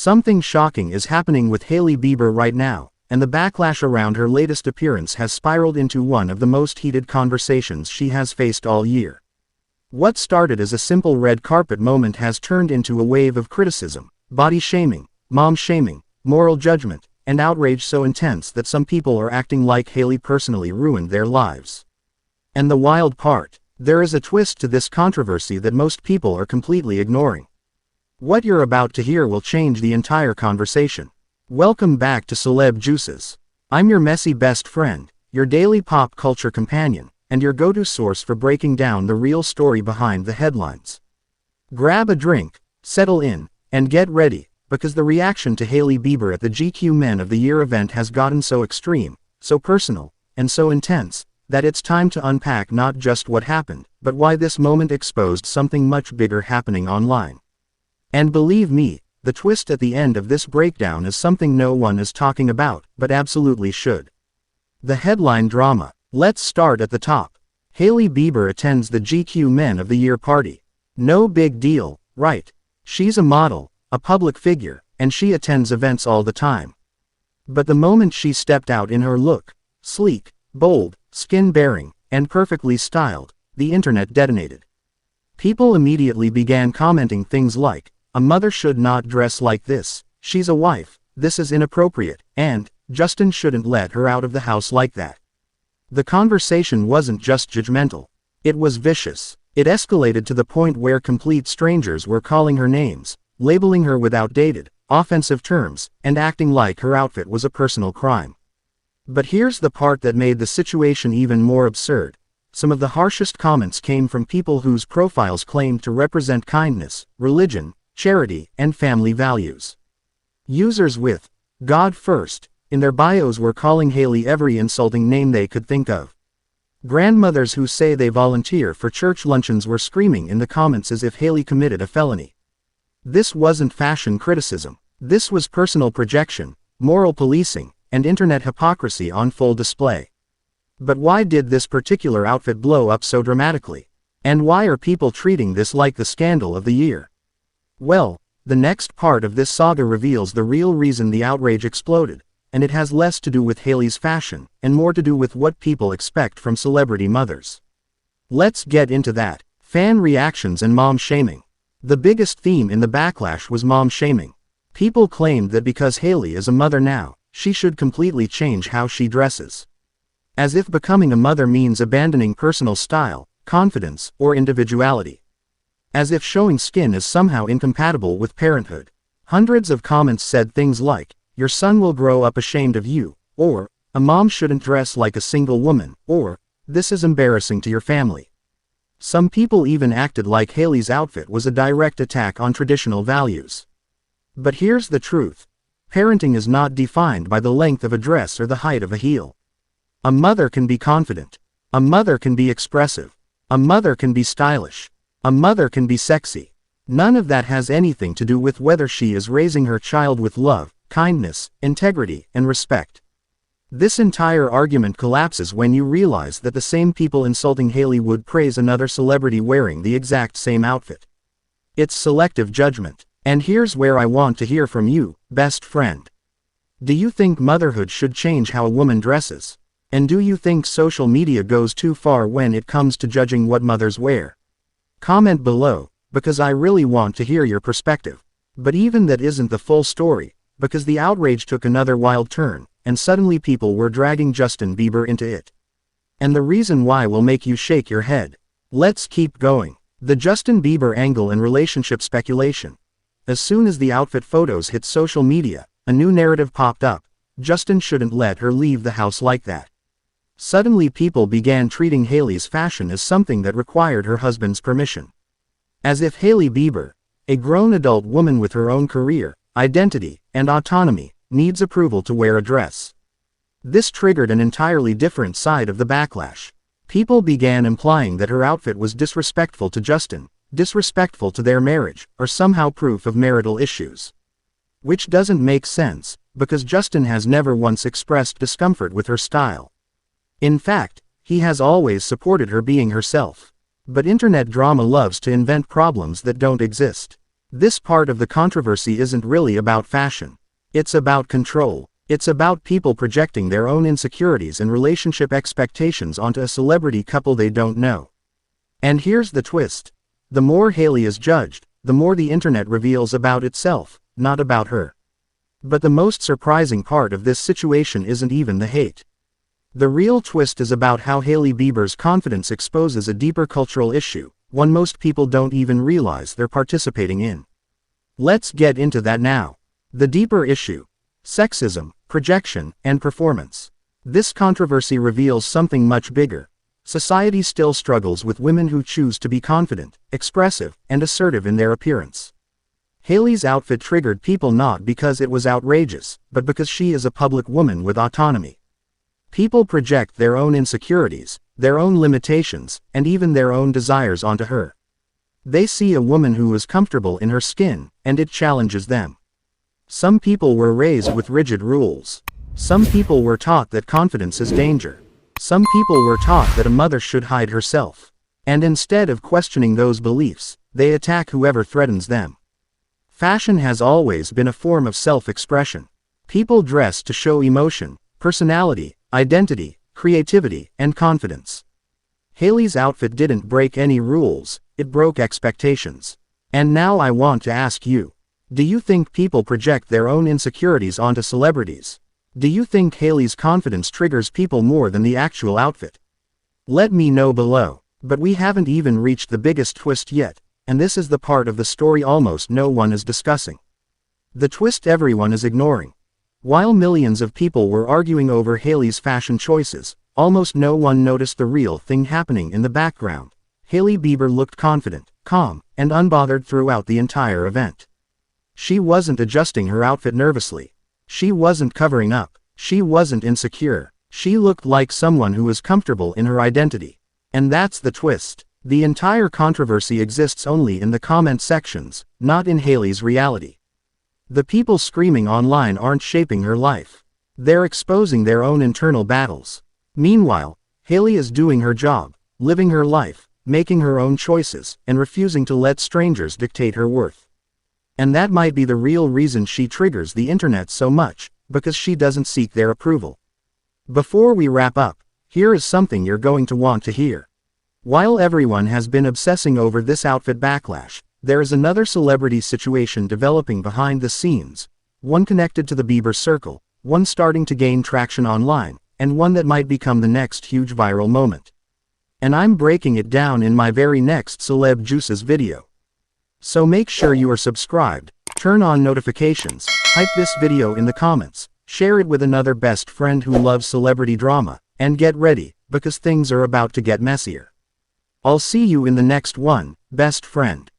Something shocking is happening with Hailey Bieber right now, and the backlash around her latest appearance has spiraled into one of the most heated conversations she has faced all year. What started as a simple red carpet moment has turned into a wave of criticism, body shaming, mom shaming, moral judgment, and outrage so intense that some people are acting like Hailey personally ruined their lives. And the wild part, there is a twist to this controversy that most people are completely ignoring. What you're about to hear will change the entire conversation. Welcome back to Celeb Juices. I'm your messy best friend, your daily pop culture companion, and your go-to source for breaking down the real story behind the headlines. Grab a drink, settle in, and get ready, because the reaction to Hailey Bieber at the GQ Men of the Year event has gotten so extreme, so personal, and so intense, that it's time to unpack not just what happened, but why this moment exposed something much bigger happening online. And believe me, the twist at the end of this breakdown is something no one is talking about, but absolutely should. The headline drama. Let's start at the top. Hailey Bieber attends the GQ Men of the Year party. No big deal, right? She's a model, a public figure, and she attends events all the time. But the moment she stepped out in her look, sleek, bold, skin-bearing, and perfectly styled, the internet detonated. People immediately began commenting things like, "A mother should not dress like this, she's a wife, this is inappropriate," and, "Justin shouldn't let her out of the house like that." The conversation wasn't just judgmental. It was vicious. It escalated to the point where complete strangers were calling her names, labeling her with outdated, offensive terms, and acting like her outfit was a personal crime. But here's the part that made the situation even more absurd. Some of the harshest comments came from people whose profiles claimed to represent kindness, religion, charity, and family values. Users with "God first" in their bios were calling Hailey every insulting name they could think of. Grandmothers who say they volunteer for church luncheons were screaming in the comments as if Hailey committed a felony. This wasn't fashion criticism. This was personal projection, moral policing, and internet hypocrisy on full display. But why did this particular outfit blow up so dramatically? And why are people treating this like the scandal of the year? Well, the next part of this saga reveals the real reason the outrage exploded, and it has less to do with Hailey's fashion, and more to do with what people expect from celebrity mothers. Let's get into that. Fan reactions and mom shaming. The biggest theme in the backlash was mom shaming. People claimed that because Hailey is a mother now, she should completely change how she dresses. As if becoming a mother means abandoning personal style, confidence, or individuality. As if showing skin is somehow incompatible with parenthood. Hundreds of comments said things like, "Your son will grow up ashamed of you," or, "A mom shouldn't dress like a single woman," or, "This is embarrassing to your family." Some people even acted like Hailey's outfit was a direct attack on traditional values. But here's the truth. Parenting is not defined by the length of a dress or the height of a heel. A mother can be confident. A mother can be expressive. A mother can be stylish. A mother can be sexy. None of that has anything to do with whether she is raising her child with love, kindness, integrity, and respect. This entire argument collapses when you realize that the same people insulting Hailey would praise another celebrity wearing the exact same outfit. It's selective judgment. And here's where I want to hear from you, best friend. Do you think motherhood should change how a woman dresses? And do you think social media goes too far when it comes to judging what mothers wear? Comment below, because I really want to hear your perspective. But even that isn't the full story, because the outrage took another wild turn, and suddenly people were dragging Justin Bieber into it. And the reason why will make you shake your head. Let's keep going. The Justin Bieber angle and relationship speculation. As soon as the outfit photos hit social media, a new narrative popped up. Justin shouldn't let her leave the house like that. Suddenly people began treating Hailey's fashion as something that required her husband's permission. As if Hailey Bieber, a grown adult woman with her own career, identity, and autonomy, needs approval to wear a dress. This triggered an entirely different side of the backlash. People began implying that her outfit was disrespectful to Justin, disrespectful to their marriage, or somehow proof of marital issues. Which doesn't make sense, because Justin has never once expressed discomfort with her style. In fact, he has always supported her being herself. But internet drama loves to invent problems that don't exist. This part of the controversy isn't really about fashion. It's about control. It's about people projecting their own insecurities and relationship expectations onto a celebrity couple they don't know. And here's the twist. The more Hailey is judged, the more the internet reveals about itself, not about her. But the most surprising part of this situation isn't even the hate. The real twist is about how Hailey Bieber's confidence exposes a deeper cultural issue, one most people don't even realize they're participating in. Let's get into that now. The deeper issue: sexism, projection, and performance. This controversy reveals something much bigger. Society still struggles with women who choose to be confident, expressive, and assertive in their appearance. Hailey's outfit triggered people not because it was outrageous, but because she is a public woman with autonomy. People project their own insecurities, their own limitations, and even their own desires onto her. They see a woman who is comfortable in her skin, and it challenges them. Some people were raised with rigid rules. Some people were taught that confidence is danger. Some people were taught that a mother should hide herself. And instead of questioning those beliefs, they attack whoever threatens them. Fashion has always been a form of self-expression. People dress to show emotion, personality, identity, creativity, and confidence. Hailey's outfit didn't break any rules, it broke expectations. And now I want to ask you, do you think people project their own insecurities onto celebrities? Do you think Hailey's confidence triggers people more than the actual outfit? Let me know below. But we haven't even reached the biggest twist yet, and this is the part of the story almost no one is discussing. The twist everyone is ignoring. While millions of people were arguing over Hailey's fashion choices, almost no one noticed the real thing happening in the background. Hailey Bieber looked confident, calm, and unbothered throughout the entire event. She wasn't adjusting her outfit nervously. She wasn't covering up. She wasn't insecure. She looked like someone who was comfortable in her identity. And that's the twist. The entire controversy exists only in the comment sections, not in Hailey's reality. The people screaming online aren't shaping her life. They're exposing their own internal battles. Meanwhile, Hailey is doing her job, living her life, making her own choices, and refusing to let strangers dictate her worth. And that might be the real reason she triggers the internet so much, because she doesn't seek their approval. Before we wrap up, here is something you're going to want to hear. While everyone has been obsessing over this outfit backlash, there is another celebrity situation developing behind the scenes, one connected to the Bieber circle, one starting to gain traction online, and one that might become the next huge viral moment. And I'm breaking it down in my very next Celeb Juices video. So make sure you are subscribed, turn on notifications, hype this video in the comments, share it with another best friend who loves celebrity drama, and get ready, because things are about to get messier. I'll see you in the next one, best friend.